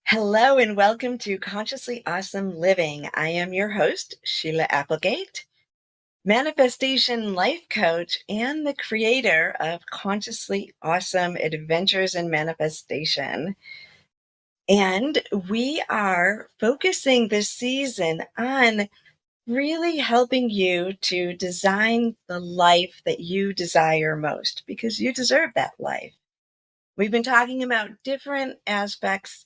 Hello and welcome to Consciously Awesome Living. I am your host, Sheila Applegate, manifestation life coach and the creator of Consciously Awesome Adventures in Manifestation. And we are focusing this season on really helping you to design the life that you desire most because you deserve that life. We've been talking about different aspects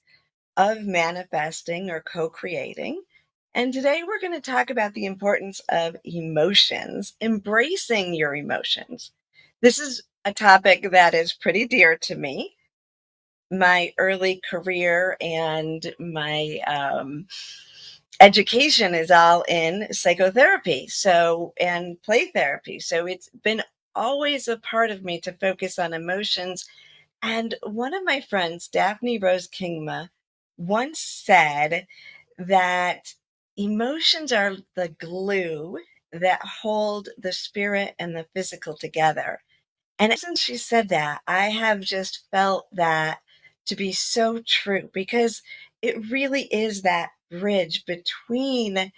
of manifesting or co-creating. And today we're going to talk about the importance of emotions, embracing your emotions. This is a topic that is pretty dear to me. My early career and my education is all in psychotherapy, and play therapy. So it's been always a part of me to focus on emotions. And one of my friends, Daphne Rose Kingma, once said that emotions are the glue that hold the spirit and the physical together. And since she said that, I have just felt that to be so true because it really is that bridge between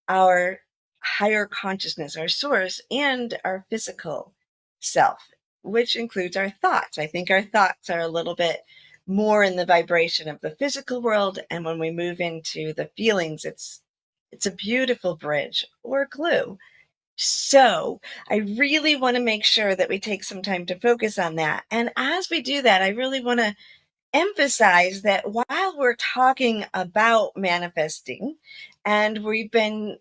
our higher consciousness, our source, and our physical self, which includes our thoughts. I think our thoughts are a little bit more in the vibration of the physical world, and when we move into the feelings, it's a beautiful bridge or glue. So I really want to make sure that we take some time to focus on that. And as we do that, I really want to emphasize that while we're talking about manifesting, and we've been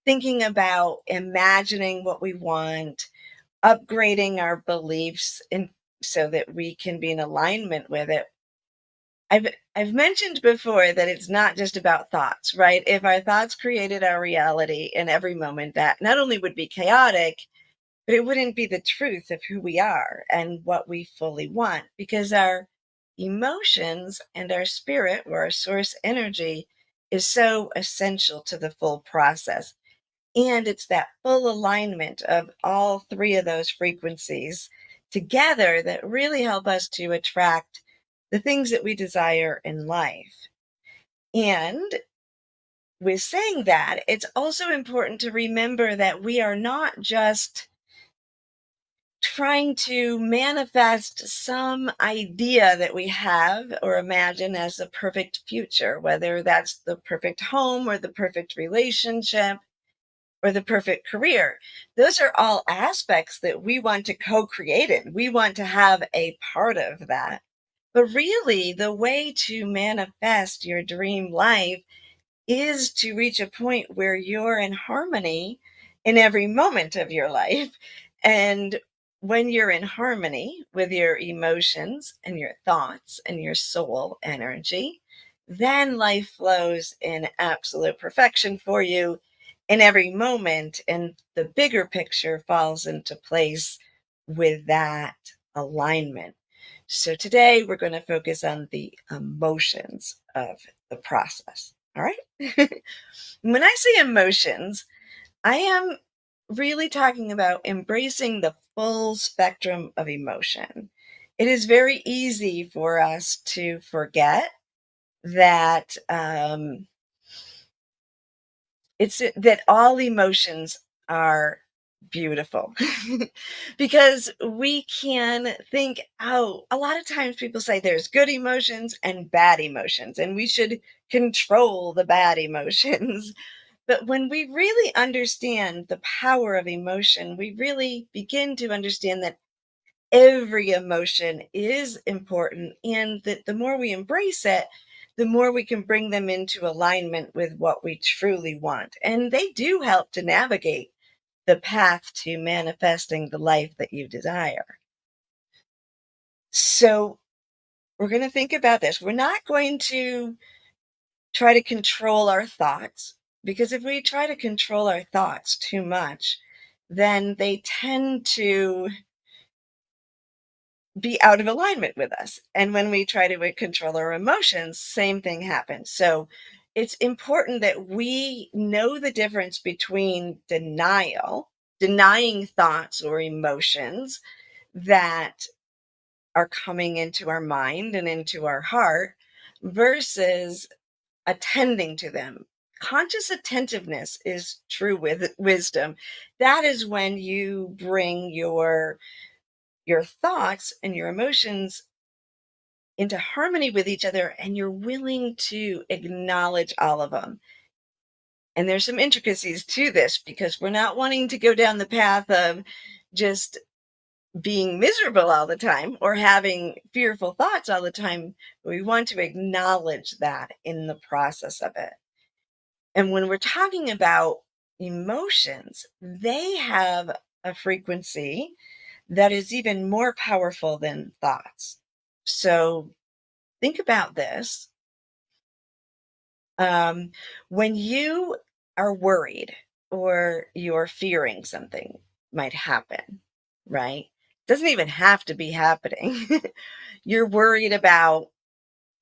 thinking about imagining what we want, upgrading our beliefs so that we can be in alignment with it. I've mentioned before that it's not just about thoughts, right? If our thoughts created our reality in every moment, that not only would be chaotic, but it wouldn't be the truth of who we are and what we fully want, because our emotions and our spirit, or our source energy, is so essential to the full process. And it's that full alignment of all three of those frequencies together that really help us to attract the things that we desire in life. And with saying that, it's also important to remember that we are not just trying to manifest some idea that we have or imagine as the perfect future, whether that's the perfect home or the perfect relationship or the perfect career. Those are all aspects that we want to co-create in. We want to have a part of that. But really, the way to manifest your dream life is to reach a point where you're in harmony in every moment of your life. And when you're in harmony with your emotions and your thoughts and your soul energy, then life flows in absolute perfection for you in every moment. And the bigger picture falls into place with that alignment. So today we're going to focus on the emotions of the process. All right. When I say emotions, I am really talking about embracing the full spectrum of emotion. It is very easy for us to forget that it's that all emotions are beautiful because we can think, oh, a lot of times people say there's good emotions and bad emotions, and we should control the bad emotions. But when we really understand the power of emotion, we really begin to understand that every emotion is important, and that the more we embrace it, the more we can bring them into alignment with what we truly want. And they do help to navigate the path to manifesting the life that you desire. So we're going to think about this. We're not going to try to control our thoughts, because if we try to control our thoughts too much, then they tend to be out of alignment with us. And when we try to control our emotions, same thing happens. So it's important that we know the difference between denying thoughts or emotions that are coming into our mind and into our heart, versus attending to them. Conscious attentiveness is true with wisdom. That is when you bring your thoughts and your emotions into harmony with each other and you're willing to acknowledge all of them. And there's some intricacies to this because we're not wanting to go down the path of just being miserable all the time or having fearful thoughts all the time. We want to acknowledge that in the process of it. And when we're talking about emotions, they have a frequency that is even more powerful than thoughts. So think about this. Um, when you are worried or you're fearing something might happen, right? Doesn't even have to be happening. You're worried about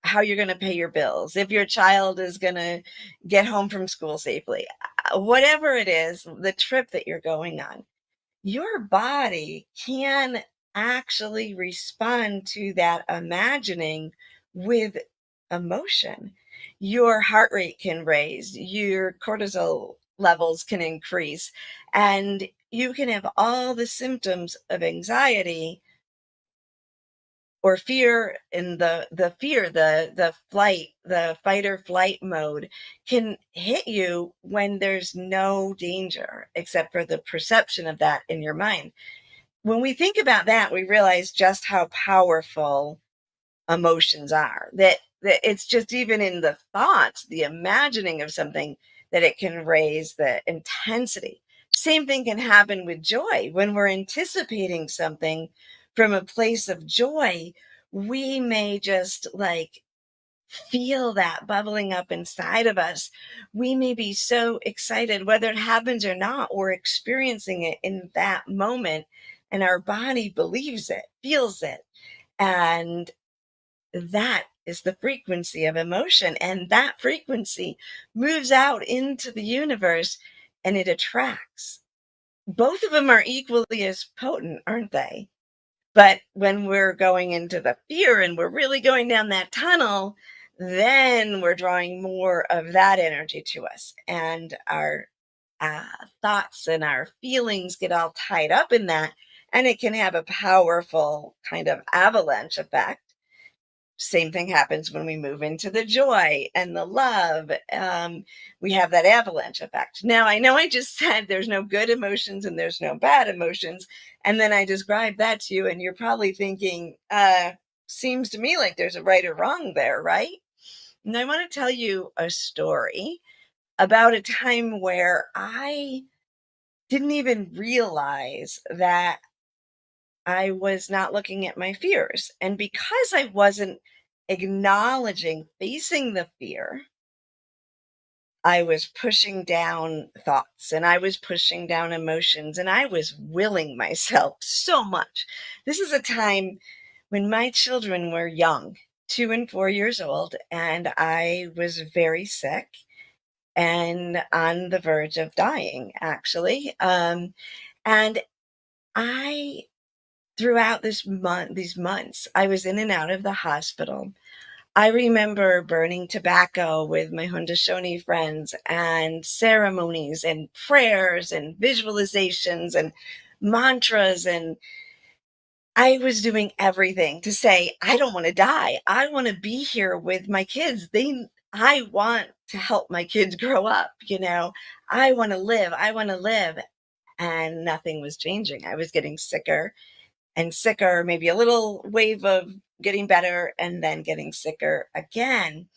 how you're going to pay your bills, if your child is going to get home from school safely, whatever it is, the trip that you're going on, your body can actually respond to that imagining with emotion. Your heart rate can raise, your cortisol levels can increase, and you can have all the symptoms of anxiety or fear. In the fear, the flight, the fight or flight mode can hit you when there's no danger except for the perception of that in your mind. When we think about that, we realize just how powerful emotions are. That it's just even in the thoughts, the imagining of something, that it can raise the intensity. Same thing can happen with joy. When we're anticipating something from a place of joy, we may just like feel that bubbling up inside of us. We may be so excited, whether it happens or not, we're experiencing it in that moment, and our body believes it, feels it. And that is the frequency of emotion. And that frequency moves out into the universe and it attracts. Both of them are equally as potent, aren't they? But when we're going into the fear and we're really going down that tunnel, then we're drawing more of that energy to us. And our uh, thoughts and our feelings get all tied up in that. And it can have a powerful kind of avalanche effect. Same thing happens when we move into the joy and the love. We have that avalanche effect. Now, I know I just said there's no good emotions and there's no bad emotions. And then I described that to you, and you're probably thinking, seems to me like there's a right or wrong there, right? And I want to tell you a story about a time where I didn't even realize that I was not looking at my fears. And because I wasn't acknowledging, facing the fear, I was pushing down thoughts and I was pushing down emotions and I was willing myself so much. This is a time when my children were young, 2 and 4 years old, and I was very sick and on the verge of dying, actually. And I throughout these months, I was in and out of the hospital. I remember burning tobacco with my Haudenosaunee friends and ceremonies and prayers and visualizations and mantras. And I was doing everything to say, I don't want to die. I want to be here with my kids. I want to help my kids grow up. I want to live. I want to live. And nothing was changing. I was getting sicker and sicker, maybe a little wave of getting better and then getting sicker again.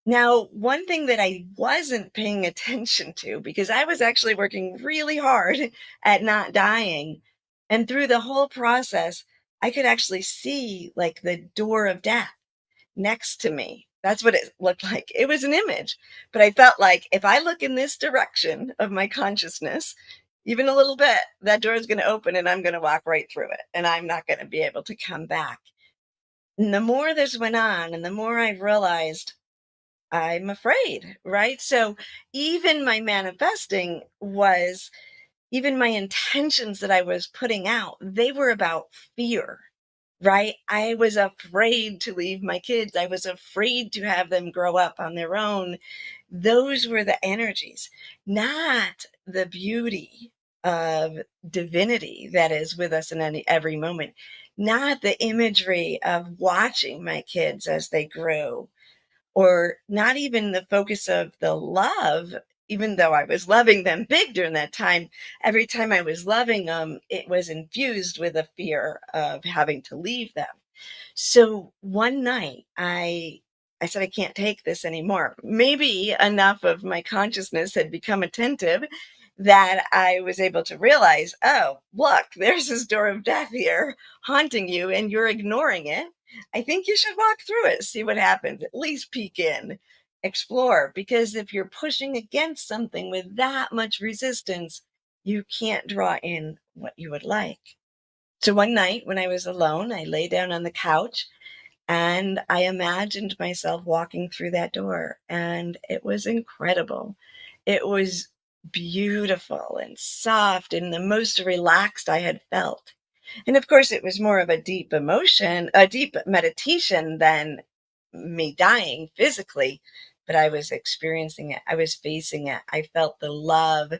Now, one thing that I wasn't paying attention to, because I was actually working really hard at not dying, and through the whole process, I could actually see like the door of death next to me. That's what it looked like. It was an image, but I felt like if I look in this direction of my consciousness, even a little bit, that door is going to open and I'm going to walk right through it and I'm not going to be able to come back. And the more this went on and the more I realized I'm afraid, right? So even my manifesting was, even my intentions that I was putting out, they were about fear. right? I was afraid to leave my kids. I was afraid to have them grow up on their own. Those were the energies, not the beauty of divinity that is with us in every moment, not the imagery of watching my kids as they grew, or not even the focus of the love, even though I was loving them big during that time. Every time I was loving them, it was infused with a fear of having to leave them. So one night I said, I can't take this anymore. Maybe enough of my consciousness had become attentive that I was able to realize, oh, look, there's this door of death here haunting you and you're ignoring it. I think you should walk through it, see what happens, at least peek in, explore. Because if you're pushing against something with that much resistance, you can't draw in what you would like. So one night when I was alone, I lay down on the couch and I imagined myself walking through that door, and it was incredible. It was beautiful and soft and the most relaxed I had felt. And of course, it was more of a deep emotion, a deep meditation than me dying physically, but I was experiencing it. I was facing it. I felt the love,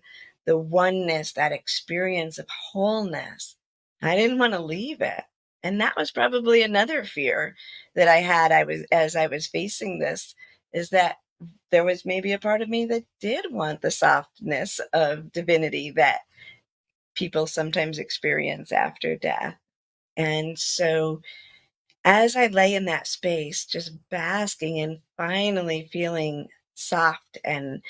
the oneness, that experience of wholeness. I didn't want to leave it. And that was probably another fear that I had. As I was facing this, is that there was maybe a part of me that did want the softness of divinity that people sometimes experience after death. And so as I lay in that space, just basking and finally feeling soft and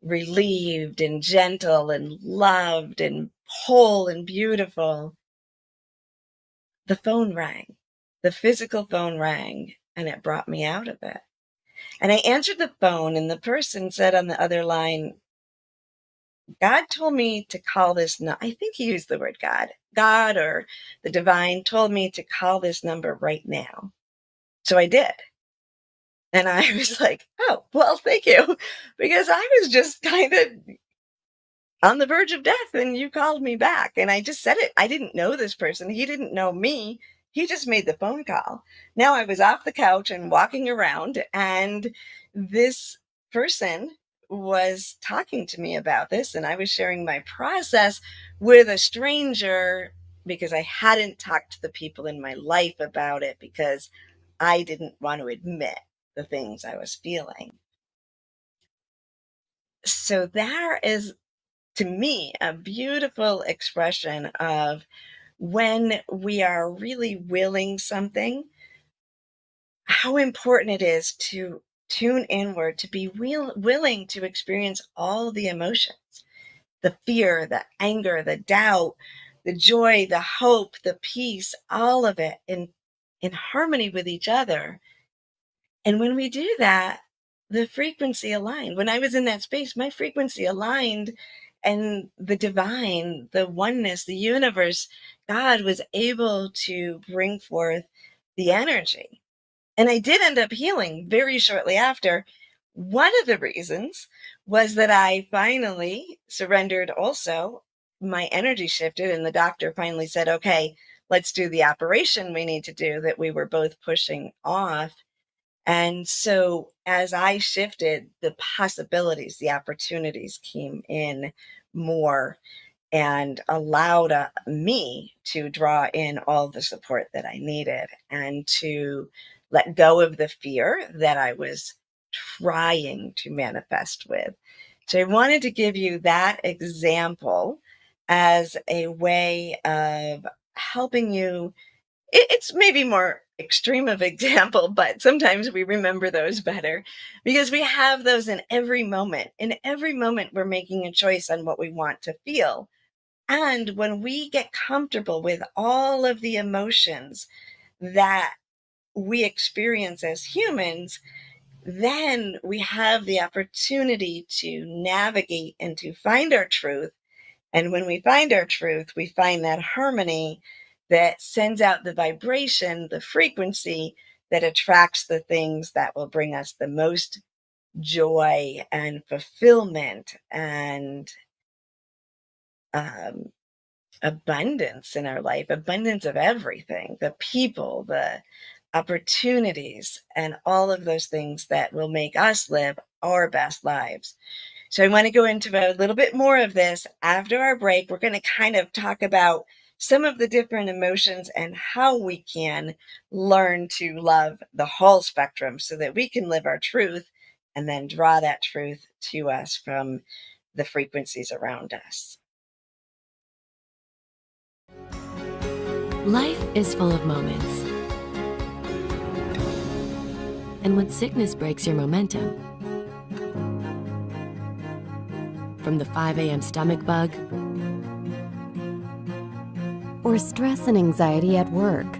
relieved and gentle and loved and whole and beautiful, the phone rang. The physical phone rang and it brought me out of it. And I answered the phone, and the person said on the other line, God told me to call this. No, I think he used the word God. God or the divine told me to call this number right now. So I did. And I was like, oh, well, thank you. Because I was just kind of on the verge of death and you called me back. And I just said it. I didn't know this person. He didn't know me. He just made the phone call. Now I was off the couch and walking around, and this person was talking to me about this. And I was sharing my process with a stranger because I hadn't talked to the people in my life about it because I didn't want to admit the things I was feeling. So there is, to me, a beautiful expression of when we are really willing something, how important it is to tune inward, to be willing to experience all the emotions, the fear, the anger, the doubt, the joy, the hope, the peace, all of it in harmony with each other. And when we do that, the frequency aligned. When I was in that space, my frequency aligned, and the divine, the oneness, the universe, God was able to bring forth the energy. And I did end up healing very shortly after. One of the reasons was that I finally surrendered also. My energy shifted, and the doctor finally said, okay, let's do the operation we need to do that we were both pushing off. And so as I shifted, the possibilities, the opportunities came in more and allowed me to draw in all the support that I needed and to let go of the fear that I was trying to manifest with. So I wanted to give you that example as a way of helping you. It's maybe more extreme of example, but sometimes we remember those better because we have those in every moment. In every moment, we're making a choice on what we want to feel. And when we get comfortable with all of the emotions that we experience as humans, then we have the opportunity to navigate and to find our truth. And when we find our truth, we find that harmony that sends out the vibration, the frequency that attracts the things that will bring us the most joy and fulfillment and um, abundance in our life, abundance of everything, the people, the opportunities, and all of those things that will make us live our best lives. So I want to go into a little bit more of this after our break. We're going to kind of talk about some of the different emotions and how we can learn to love the whole spectrum so that we can live our truth and then draw that truth to us from the frequencies around us. Life is full of moments. And when sickness breaks your momentum, from the 5 a.m. stomach bug, or stress and anxiety at work,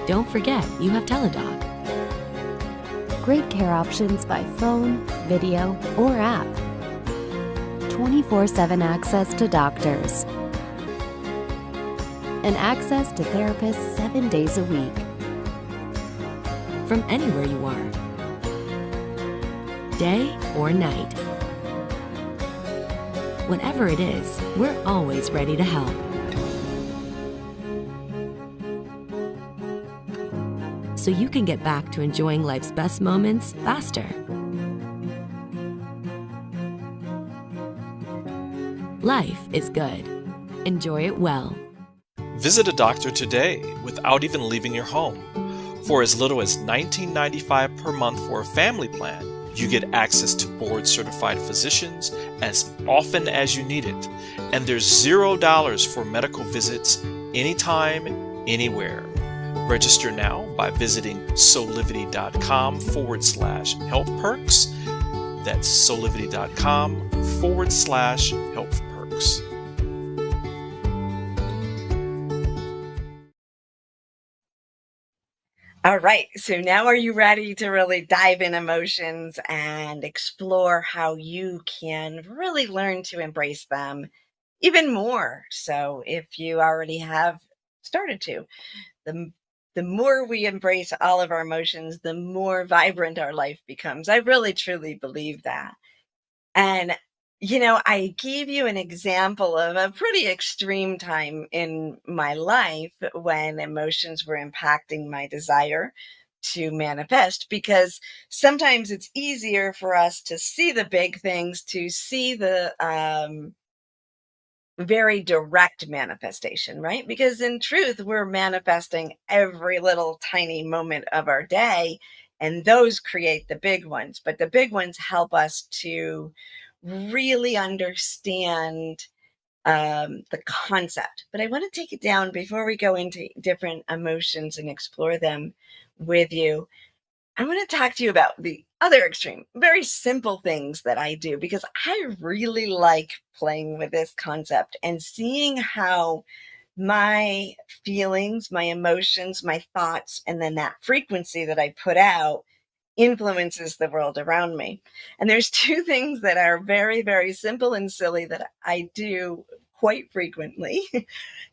don't forget you have Teladoc. Great care options by phone, video, or app. 24/7 access to doctors. And access to therapists 7 days a week. From anywhere you are. Day or night. Whatever it is, we're always ready to help. So you can get back to enjoying life's best moments faster. Life is good. Enjoy it well. Visit a doctor today without even leaving your home. For as little as $19.95 per month for a family plan, you get access to board-certified physicians as often as you need it, and there's $0 for medical visits anytime, anywhere. Register now by visiting soulivity.com/health perks. That's soulivity.com/health perks. All right. So now are you ready to really dive in emotions and explore how you can really learn to embrace them even more? So if you already have started to, the the more we embrace all of our emotions, the more vibrant our life becomes. I really truly believe that. And, I gave you an example of a pretty extreme time in my life when emotions were impacting my desire to manifest, because sometimes it's easier for us to see the big things, to see the very direct manifestation, right? Because in truth, we're manifesting every little tiny moment of our day, and those create the big ones. But the big ones help us to really understand the concept. But I want to take it down before we go into different emotions and explore them with you. I want to talk to you about the other extreme, very simple things that I do, because I really like playing with this concept and seeing how my feelings, my emotions, my thoughts, and then that frequency that I put out influences the world around me. And there's two things that are very, very simple and silly that I do quite frequently.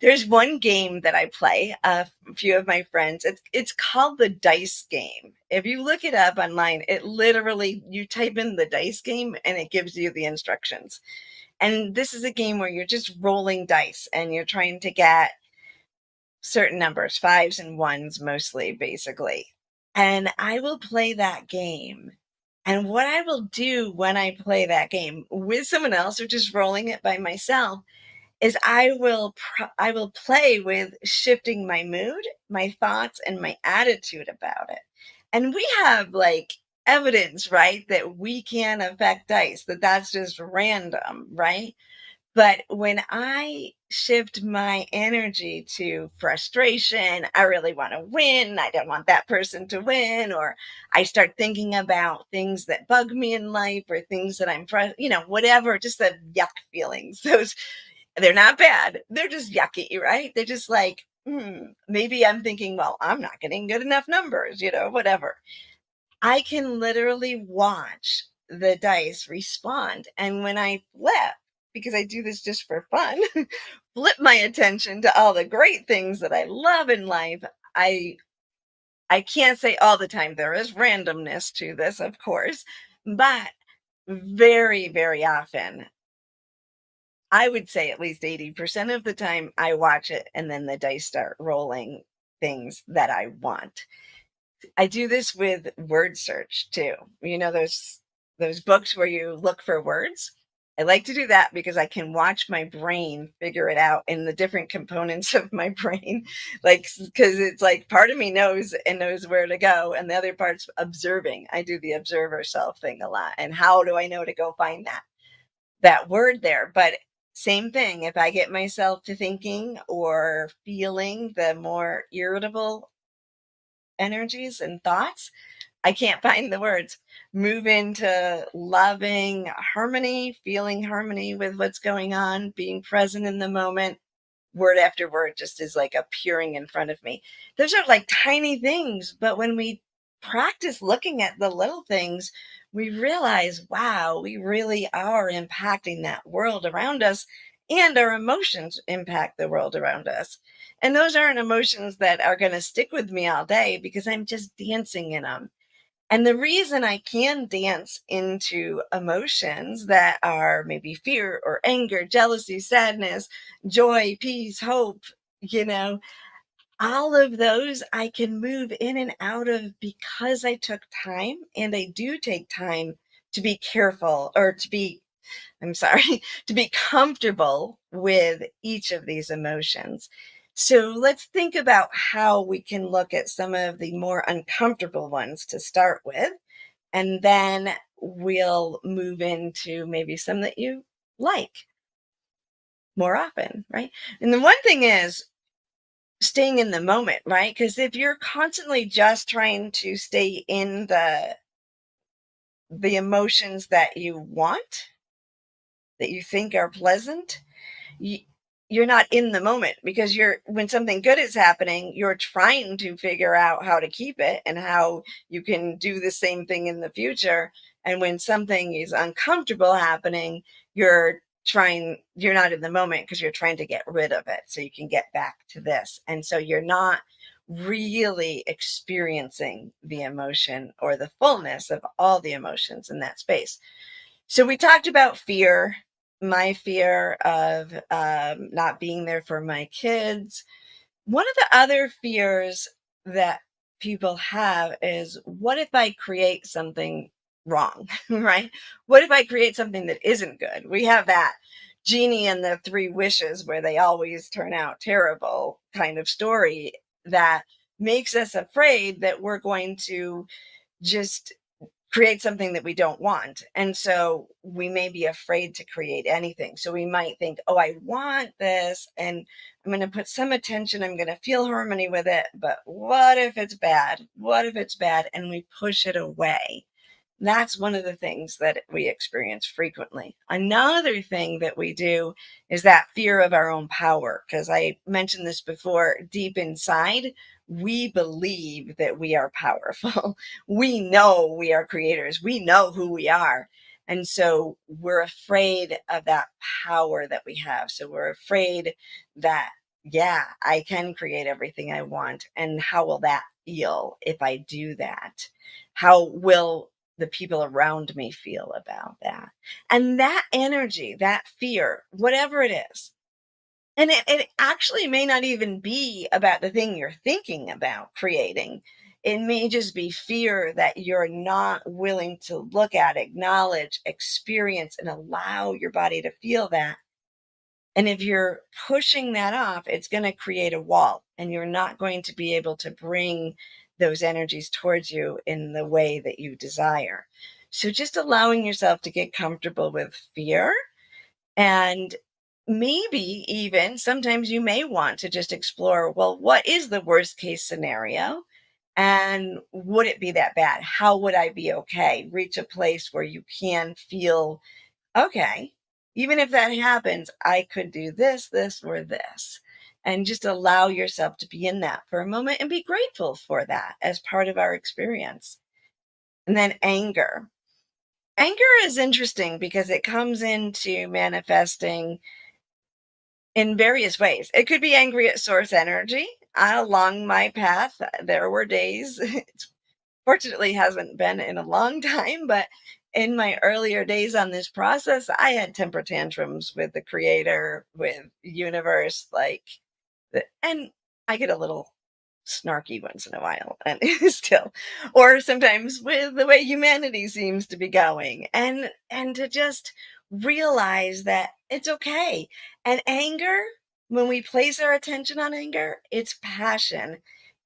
There's one game that I play, a few of my friends. It's called the dice game. If you look it up online, it literally, you type in the dice game and it gives you the instructions. And this is a game where you're just rolling dice and you're trying to get certain numbers, fives and ones mostly, basically. And I will play that game. And what I will do when I play that game with someone else or just rolling it by myself is I will play with shifting my mood, my thoughts, and my attitude about it. And we have like evidence, right, that we can affect dice, that that's just random, right? But when I shift my energy to frustration, I really want to win, I don't want that person to win, or I start thinking about things that bug me in life or things that whatever, just the yuck feelings. Those, they're not bad. They're just yucky, right? They're just like, maybe I'm thinking, well, I'm not getting good enough numbers, whatever. I can literally watch the dice respond. And when I flip, because I do this just for fun, flip my attention to all the great things that I love in life, I I can't say all the time. There is randomness to this, of course, but very, very often I would say at least 80% of the time I watch it and then the dice start rolling things that I want. I do this with word search too. Those books where you look for words? I like to do that because I can watch my brain figure it out in the different components of my brain. Like, because it's like part of me knows and knows where to go, and the other part's observing. I do the observer self thing a lot. And how do I know to go find that word there? But same thing, if I get myself to thinking or feeling the more irritable energies and thoughts, I can't find the words. Move into loving harmony, feeling harmony with what's going on, being present in the moment. Word after word just is like appearing in front of me. Those are like tiny things, but when we practice looking at the little things, we realize, wow, we really are impacting that world around us, and our emotions impact the world around us. And those aren't emotions that are going to stick with me all day because I'm just dancing in them. And the reason I can dance into emotions that are maybe fear or anger, jealousy, sadness, joy, peace, hope, you know, all of those I can move in and out of because I took time, and I do take time to be careful, or I'm sorry, to be comfortable with each of these emotions. So let's think about how we can look at some of the more uncomfortable ones to start with, and then we'll move into maybe some that you like more often, right? And the one thing is staying in the moment, right? Because if you're constantly just trying to stay in the emotions that you want, that you think are pleasant, you, you're not in the moment, because when something good is happening, you're trying to figure out how to keep it and how you can do the same thing in the future. And when something is uncomfortable happening, you're not in the moment because you're trying to get rid of it so you can get back to this. And so you're not really experiencing the emotion or the fullness of all the emotions in that space. So we talked about fear, my fear of not being there for my kids. One of the other fears that people have is, what if I create something wrong, right? What if I create something that isn't good? We have that genie and the three wishes where they always turn out terrible kind of story that makes us afraid that we're going to just create something that we don't want. And so we may be afraid to create anything. So we might think, oh, I want this, and I'm going to put some attention. I'm going to feel harmony with it. But what if it's bad? What if it's bad? And we push it away. That's one of the things that we experience frequently. Another thing that we do is that fear of our own power. Because I mentioned this before, deep inside, we believe that we are powerful. We know we are creators. We know who we are. And so we're afraid of that power that we have. So we're afraid that, yeah, I can create everything I want. And how will that feel if I do that? How will the people around me feel about that? And that energy, that fear, whatever it is, and it actually may not even be about the thing you're thinking about creating. It may just be fear that you're not willing to look at, acknowledge, experience, and allow your body to feel that. And if you're pushing that off, it's going to create a wall, and you're not going to be able to bring those energies towards you in the way that you desire. So just allowing yourself to get comfortable with fear, and maybe even sometimes you may want to just explore, well, what is the worst case scenario? And would it be that bad? How would I be okay? Reach a place where you can feel, okay, even if that happens, I could do this, this, or this. And just allow yourself to be in that for a moment and be grateful for that as part of our experience. And then anger. Anger is interesting because it comes into manifesting in various ways. It could be angry at source energy. Along my path, there were days, it fortunately hasn't been in a long time, but in my earlier days on this process, I had temper tantrums with the creator, with universe, like, and I get a little snarky once in a while, and still, or sometimes with the way humanity seems to be going, and to just realize that it's okay. And anger, when we place our attention on anger, it's passion,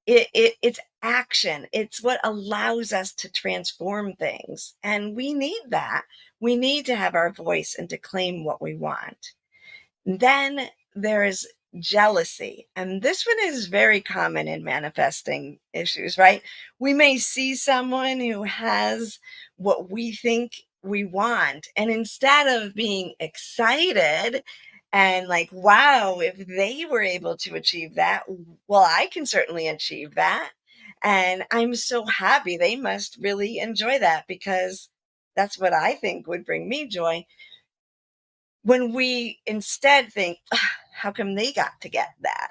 it's action, it's what allows us to transform things, and we need that. We need to have our voice and to claim what we want. Then there's jealousy. And this one is very common in manifesting issues, right? We may see someone who has what we think we want. And instead of being excited and like, wow, if they were able to achieve that, well, I can certainly achieve that. And I'm so happy they must really enjoy that because that's what I think would bring me joy. When we instead think, how come they got to get that?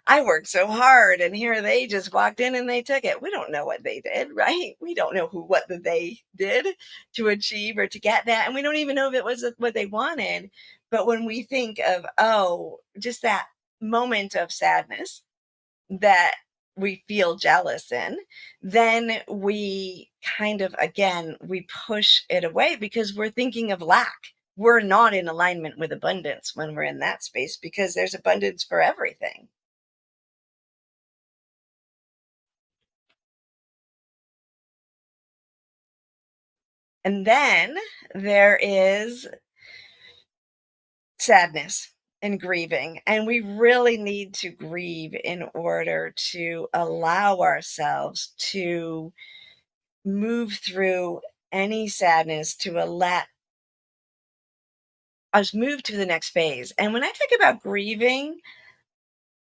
I worked so hard and here they just walked in and they took it. We don't know what they did, right? We don't know what they did to achieve or to get that. And we don't even know if it was what they wanted. But when we think of, oh, just that moment of sadness that we feel jealous in, then we kind of, again, we push it away because we're thinking of lack. We're not in alignment with abundance when we're in that space because there's abundance for everything. And then there is sadness and grieving. And we really need to grieve in order to allow ourselves to move through any sadness, to let us move to the next phase. And when I talk about grieving,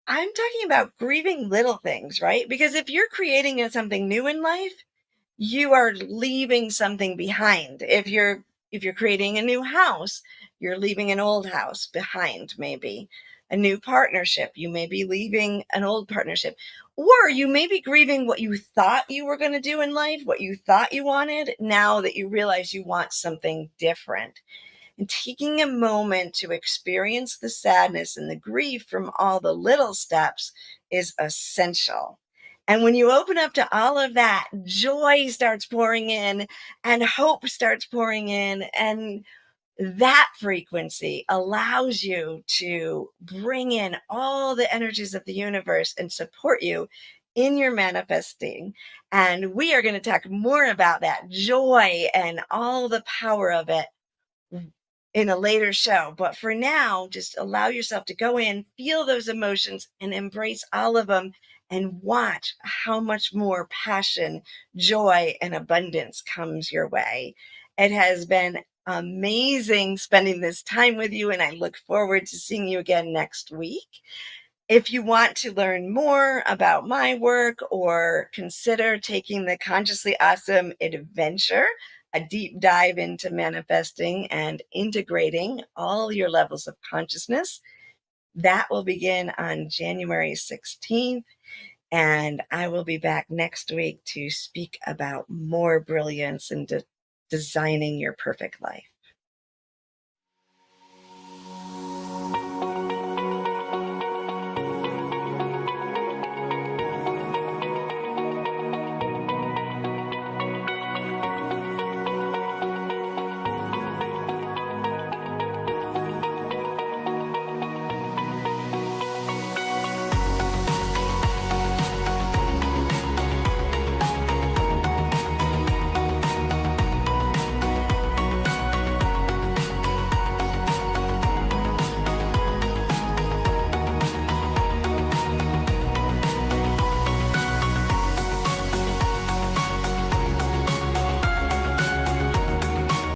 I'm talking about grieving little things, right? Because if you're creating something new in life, you are leaving something behind. If you're creating a new house, you're leaving an old house behind, maybe. A new partnership, you may be leaving an old partnership. Or you may be grieving what you thought you were going to do in life, what you thought you wanted, now that you realize you want something different. And taking a moment to experience the sadness and the grief from all the little steps is essential. And when you open up to all of that, joy starts pouring in and hope starts pouring in. And that frequency allows you to bring in all the energies of the universe and support you in your manifesting. And we are going to talk more about that joy and all the power of it in a later show. But for now, just allow yourself to go in, feel those emotions, and embrace all of them, and watch how much more passion, joy, and abundance comes your way. It has been amazing spending this time with you, and I look forward to seeing you again next week. If you want to learn more about my work or consider taking the Consciously Awesome Adventure, a deep dive into manifesting and integrating all your levels of consciousness, that will begin on January 16th. And I will be back next week to speak about more brilliance and designing your perfect life.